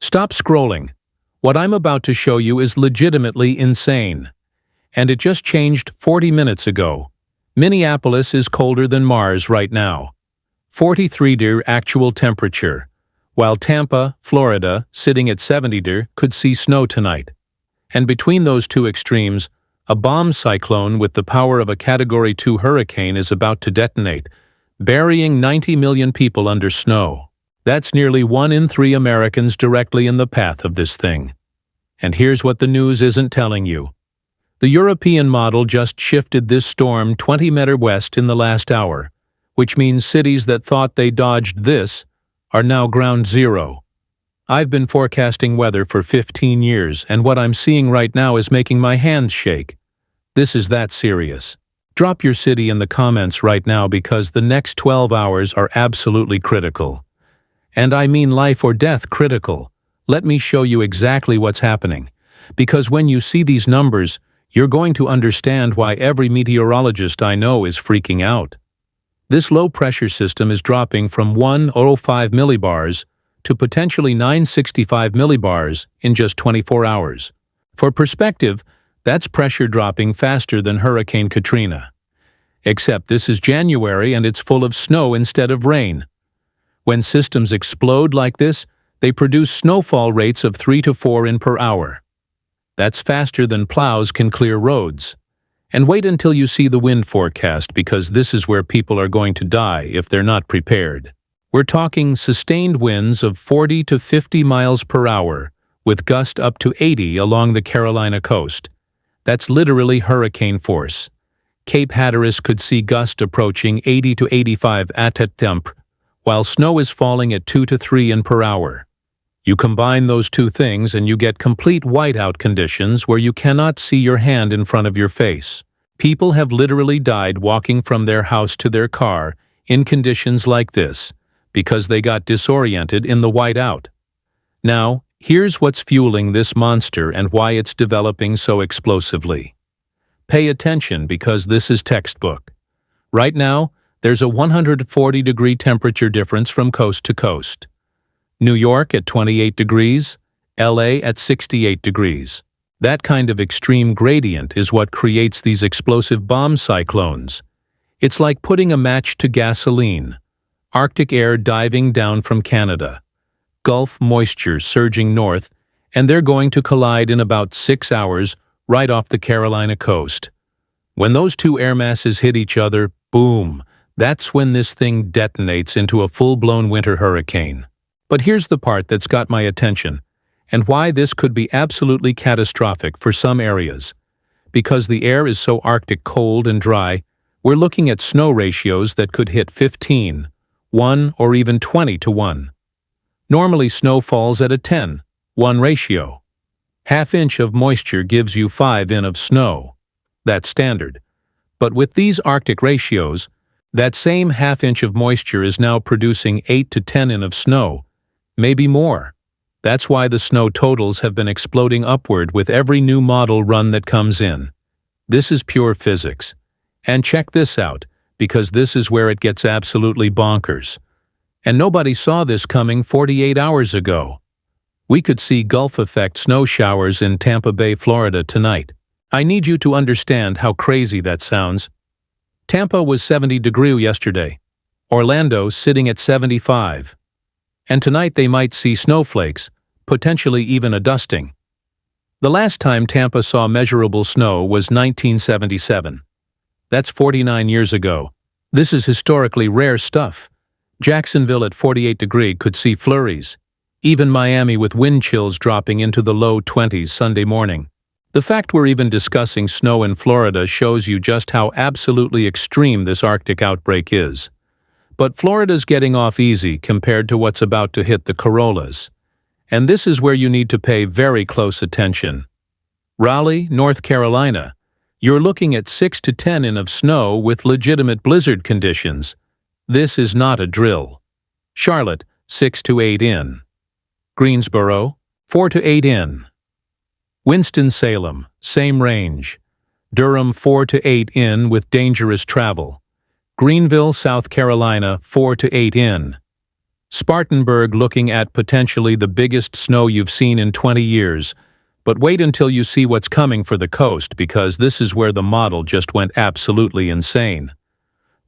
Stop scrolling. What I'm about to show you is legitimately insane. And it just changed 40 minutes ago. Minneapolis is colder than Mars right now. 43° actual temperature, while Tampa, Florida, sitting at 70°, could see snow tonight. And between those two extremes, a bomb cyclone with the power of a Category 2 hurricane is about to detonate, burying 90 million people under snow. That's nearly 1 in 3 Americans directly in the path of this thing. And here's what the news isn't telling you. The European model just shifted this storm 20 meters west in the last hour, which means cities that thought they dodged this are now ground zero. I've been forecasting weather for 15 years, and what I'm seeing right now is making my hands shake. This is that serious. Drop your city in the comments right now because the next 12 hours are absolutely critical. And I mean life or death critical. Let me show you exactly what's happening. Because when you see these numbers, you're going to understand why every meteorologist I know is freaking out. This low-pressure system is dropping from 105 millibars to potentially 965 millibars in just 24 hours. For perspective, that's pressure dropping faster than Hurricane Katrina. Except this is January and it's full of snow instead of rain. When systems explode like this, they produce snowfall rates of 3 to 4 in per hour. That's faster than plows can clear roads. And wait until you see the wind forecast because this is where people are going to die if they're not prepared. We're talking sustained winds of 40 to 50 miles per hour, with gusts up to 80 along the Carolina coast. That's literally hurricane force. Cape Hatteras could see gusts approaching 80 to 85 at temp, while snow is falling at 2 to 3 in per hour. You combine those two things and you get complete whiteout conditions where you cannot see your hand in front of your face. People have literally died walking from their house to their car in conditions like this because they got disoriented in the whiteout. Now, here's what's fueling this monster and why it's developing so explosively. Pay attention because this is textbook. Right now, there's a 140-degree temperature difference from coast to coast. New York at 28 degrees, LA at 68 degrees. That kind of extreme gradient is what creates these explosive bomb cyclones. It's like putting a match to gasoline. Arctic air diving down from Canada. Gulf moisture surging north, and they're going to collide in about 6 hours right off the Carolina coast. When those two air masses hit each other, boom, that's when this thing detonates into a full-blown winter hurricane. But here's the part that's got my attention, and why this could be absolutely catastrophic for some areas. Because the air is so Arctic cold and dry, we're looking at snow ratios that could hit 15, 1, or even 20 to 1. Normally snow falls at a 10:1 ratio. Half inch of moisture gives you 5 in of snow. That's standard. But with these Arctic ratios, that same half inch of moisture is now producing 8 to 10 in of snow, maybe more. That's why the snow totals have been exploding upward with every new model run that comes in. This is pure physics. And check this out, because this is where it gets absolutely bonkers. And nobody saw this coming 48 hours ago. We could see Gulf effect snow showers in Tampa Bay, Florida tonight. I need you to understand how crazy that sounds. Tampa was 70 degrees yesterday. Orlando sitting at 75. And tonight they might see snowflakes, potentially even a dusting. The last time Tampa saw measurable snow was 1977. That's 49 years ago. This is historically rare stuff. Jacksonville at 48 degrees could see flurries. Even Miami with wind chills dropping into the low 20s Sunday morning. The fact we're even discussing snow in Florida shows you just how absolutely extreme this Arctic outbreak is. But Florida's getting off easy compared to what's about to hit the Corollas. And this is where you need to pay very close attention. Raleigh, North Carolina. You're looking at 6 to 10 in of snow with legitimate blizzard conditions. This is not a drill. Charlotte, 6 to 8 in. Greensboro, 4 to 8 in. Winston-Salem, same range. Durham, 4 to 8 in with dangerous travel. Greenville, South Carolina, 4 to 8 in. Spartanburg looking at potentially the biggest snow you've seen in 20 years. But wait until you see what's coming for the coast, because this is where the model just went absolutely insane.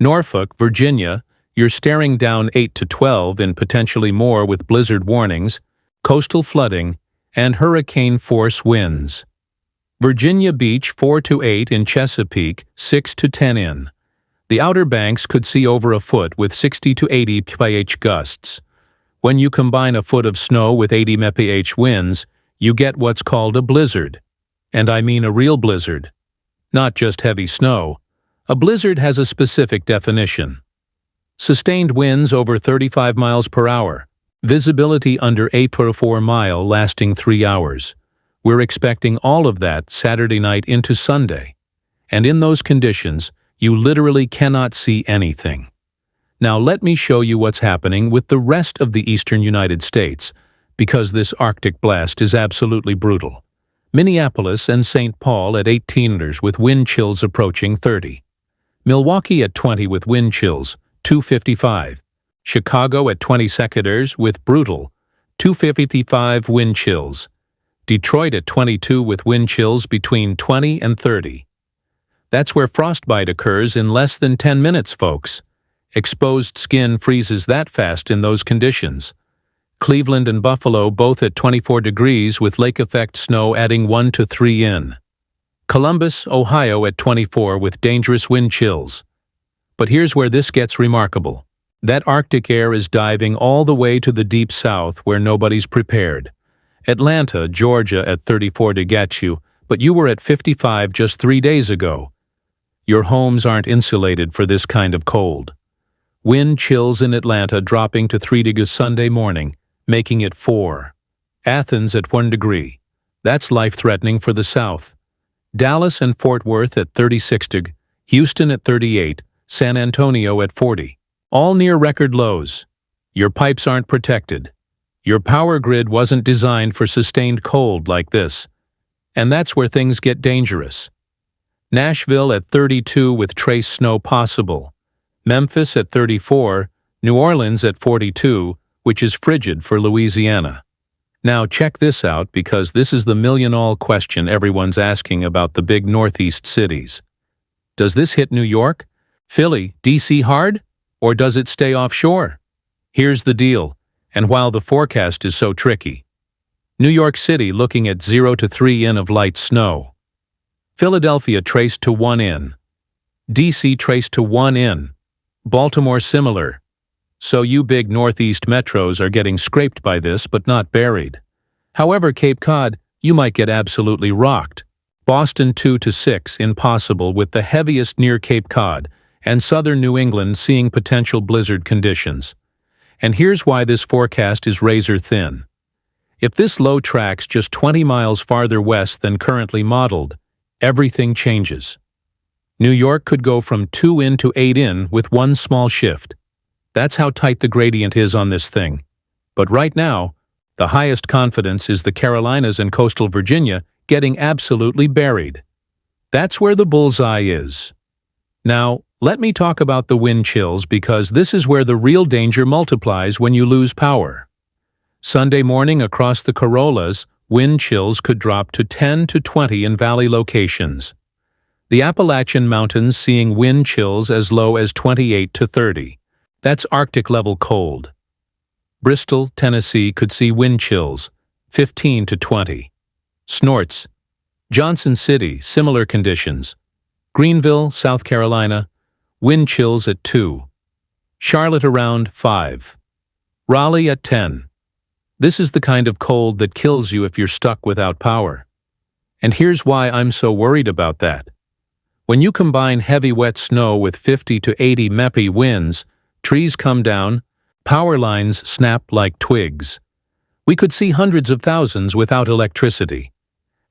Norfolk, Virginia, you're staring down 8 to 12 and potentially more with blizzard warnings, coastal flooding, and hurricane-force winds. Virginia Beach 4 to 8 in Chesapeake, 6 to 10 in. The Outer Banks could see over a foot with 60 to 80 mph gusts. When you combine a foot of snow with 80 mph winds, you get what's called a blizzard. And I mean a real blizzard. Not just heavy snow. A blizzard has a specific definition. Sustained winds over 35 miles per hour. Visibility under a per 4 mile lasting 3 hours. We're expecting all of that Saturday night into Sunday. And in those conditions, you literally cannot see anything. Now let me show you what's happening with the rest of the eastern United States, because this Arctic blast is absolutely brutal. Minneapolis and St. Paul at 18ers with wind chills approaching 30. Milwaukee at 20 with wind chills, 255. Chicago at 22ers with brutal, 255 wind chills. Detroit at 22 with wind chills between 20 and 30. That's where frostbite occurs in less than 10 minutes, folks. Exposed skin freezes that fast in those conditions. Cleveland and Buffalo both at 24 degrees with lake effect snow adding 1 to 3 in. Columbus, Ohio at 24 with dangerous wind chills. But here's where this gets remarkable. That Arctic air is diving all the way to the deep south where nobody's prepared. Atlanta, Georgia at 34 to get you, but you were at 55 just 3 days ago. Your homes aren't insulated for this kind of cold. Wind chills in Atlanta dropping to 3 degrees Sunday morning, making it 4. Athens at 1 degree. That's life-threatening for the south. Dallas and Fort Worth at 36 degrees, Houston at 38, San Antonio at 40. All near record lows. Your pipes aren't protected. Your power grid wasn't designed for sustained cold like this. And that's where things get dangerous. Nashville at 32 with trace snow possible. Memphis at 34, New Orleans at 42, which is frigid for Louisiana. Now check this out, because this is the million-all question everyone's asking about the big Northeast cities. Does this hit New York, Philly, D.C. hard? Or does it stay offshore? Here's the deal, and while the forecast is so tricky. New York City looking at 0 to 3 in of light snow. Philadelphia traced to 1 in. D.C. traced to 1 in. Baltimore similar. So you big Northeast metros are getting scraped by this but not buried. However, Cape Cod, you might get absolutely rocked. Boston 2 to 6 impossible with the heaviest near Cape Cod, and southern New England seeing potential blizzard conditions. And here's why this forecast is razor thin. If this low tracks just 20 miles farther west than currently modeled, everything changes. New York could go from 2 in to 8 in with one small shift. That's how tight the gradient is on this thing. But right now, the highest confidence is the Carolinas and coastal Virginia getting absolutely buried. That's where the bullseye is. Now, let me talk about the wind chills, because this is where the real danger multiplies when you lose power. Sunday morning across the Corollas, wind chills could drop to 10 to 20 in valley locations. The Appalachian Mountains seeing wind chills as low as 28 to 30. That's Arctic-level cold. Bristol, Tennessee could see wind chills, 15 to 20. Snorts. Johnson City, similar conditions. Greenville, South Carolina, wind chills at 2. Charlotte around 5. Raleigh at 10. This is the kind of cold that kills you if you're stuck without power. And here's why I'm so worried about that. When you combine heavy wet snow with 50 to 80 mph winds, trees come down, power lines snap like twigs. We could see hundreds of thousands without electricity.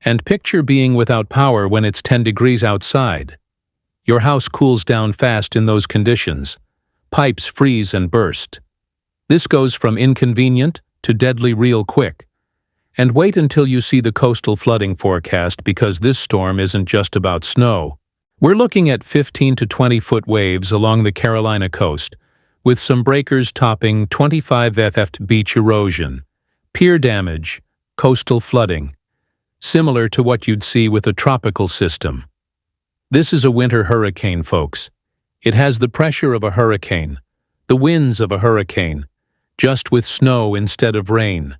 And picture being without power when it's 10 degrees outside. Your house cools down fast in those conditions. Pipes freeze and burst. This goes from inconvenient to deadly real quick. And wait until you see the coastal flooding forecast, because this storm isn't just about snow. We're looking at 15 to 20 foot waves along the Carolina coast, with some breakers topping 25 ft beach erosion, pier damage, coastal flooding, similar to what you'd see with a tropical system. This is a winter hurricane, folks. It has the pressure of a hurricane, the winds of a hurricane, just with snow instead of rain.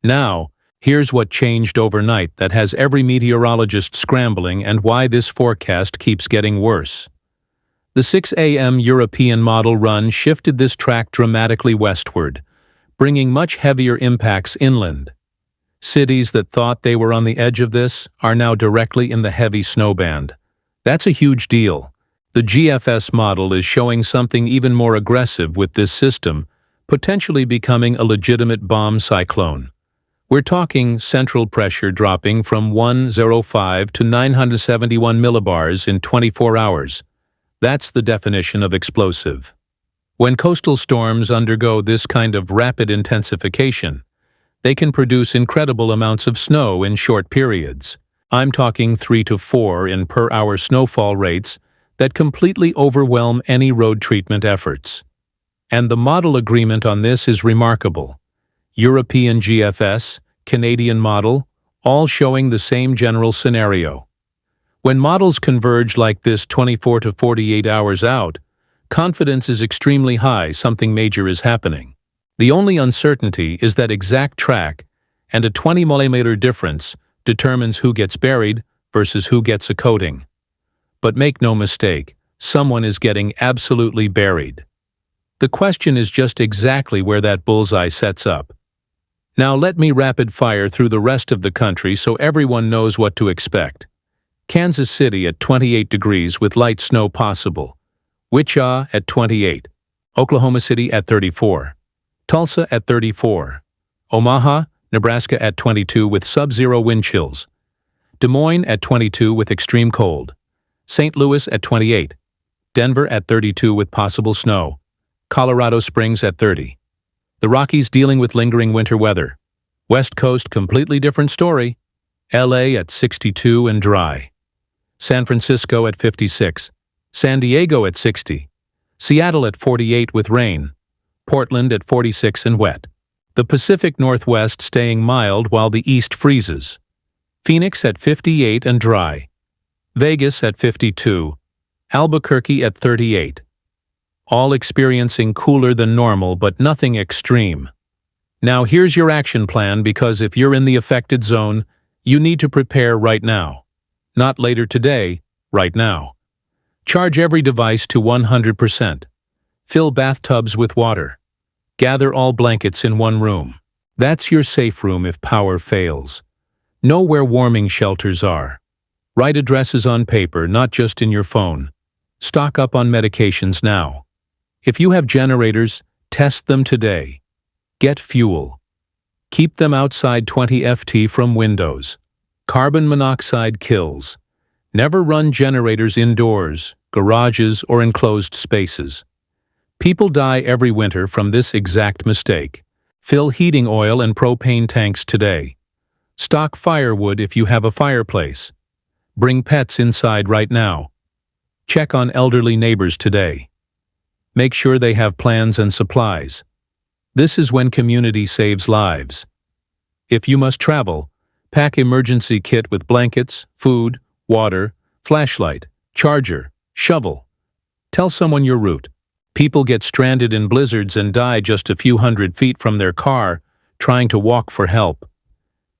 Now, here's what changed overnight that has every meteorologist scrambling and why this forecast keeps getting worse. The 6 a.m. European model run shifted this track dramatically westward, bringing much heavier impacts inland. Cities that thought they were on the edge of this are now directly in the heavy snow band. That's a huge deal. The GFS model is showing something even more aggressive with this system, potentially becoming a legitimate bomb cyclone. We're talking central pressure dropping from 105 to 971 millibars in 24 hours. That's the definition of explosive. When coastal storms undergo this kind of rapid intensification, they can produce incredible amounts of snow in short periods. I'm talking 3 to 4 in per-hour snowfall rates that completely overwhelm any road treatment efforts. And the model agreement on this is remarkable. European GFS, Canadian model, all showing the same general scenario. When models converge like this 24 to 48 hours out, confidence is extremely high something major is happening. The only uncertainty is that exact track, and a 20 mm difference determines who gets buried versus who gets a coating. But make no mistake, someone is getting absolutely buried. The question is just exactly where that bullseye sets up. Now let me rapid fire through the rest of the country so everyone knows what to expect. Kansas City at 28 degrees with light snow possible. Wichita at 28. Oklahoma City at 34. Tulsa at 34. Omaha, Nebraska at 22 with sub-zero wind chills. Des Moines at 22 with extreme cold. St. Louis at 28. Denver at 32 with possible snow. Colorado Springs at 30. The Rockies dealing with lingering winter weather. West Coast completely different story. LA at 62 and dry. San Francisco at 56. San Diego at 60. Seattle at 48 with rain. Portland at 46 and wet. The Pacific Northwest staying mild while the East freezes. Phoenix at 58 and dry. Vegas at 52. Albuquerque at 38. All experiencing cooler than normal but nothing extreme. Now here's your action plan because if you're in the affected zone, you need to prepare right now. Not later today, right now. Charge every device to 100%. Fill bathtubs with water. Gather all blankets in one room. That's your safe room if power fails. Know where warming shelters are. Write addresses on paper, not just in your phone. Stock up on medications now. If you have generators, test them today. Get fuel. Keep them outside 20 ft from windows. Carbon monoxide kills. Never run generators indoors, garages, or enclosed spaces. People die every winter from this exact mistake. Fill heating oil and propane tanks today. Stock firewood if you have a fireplace. Bring pets inside right now. Check on elderly neighbors today. Make sure they have plans and supplies. This is when community saves lives. If you must travel, pack emergency kit with blankets, food, water, flashlight, charger, shovel. Tell someone your route. People get stranded in blizzards and die just a few hundred feet from their car, trying to walk for help.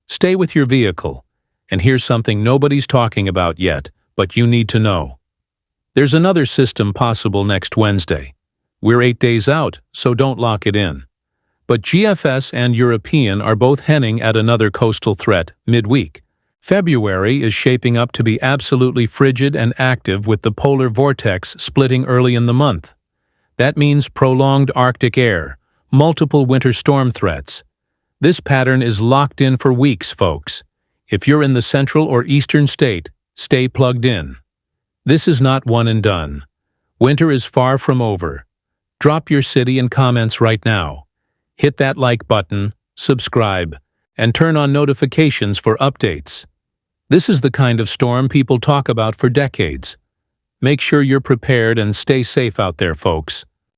Stay with your vehicle, and here's something nobody's talking about yet, but you need to know. There's another system possible next Wednesday. We're 8 days out, so don't lock it in. But GFS and European are both hinting at another coastal threat midweek. February is shaping up to be absolutely frigid and active with the polar vortex splitting early in the month. That means prolonged Arctic air, multiple winter storm threats. This pattern is locked in for weeks, folks. If you're in the central or eastern state, stay plugged in. This is not one and done. Winter is far from over. Drop your city and comments right now. Hit that like button, subscribe, and turn on notifications for updates. This is the kind of storm people talk about for decades. Make sure you're prepared and stay safe out there, folks.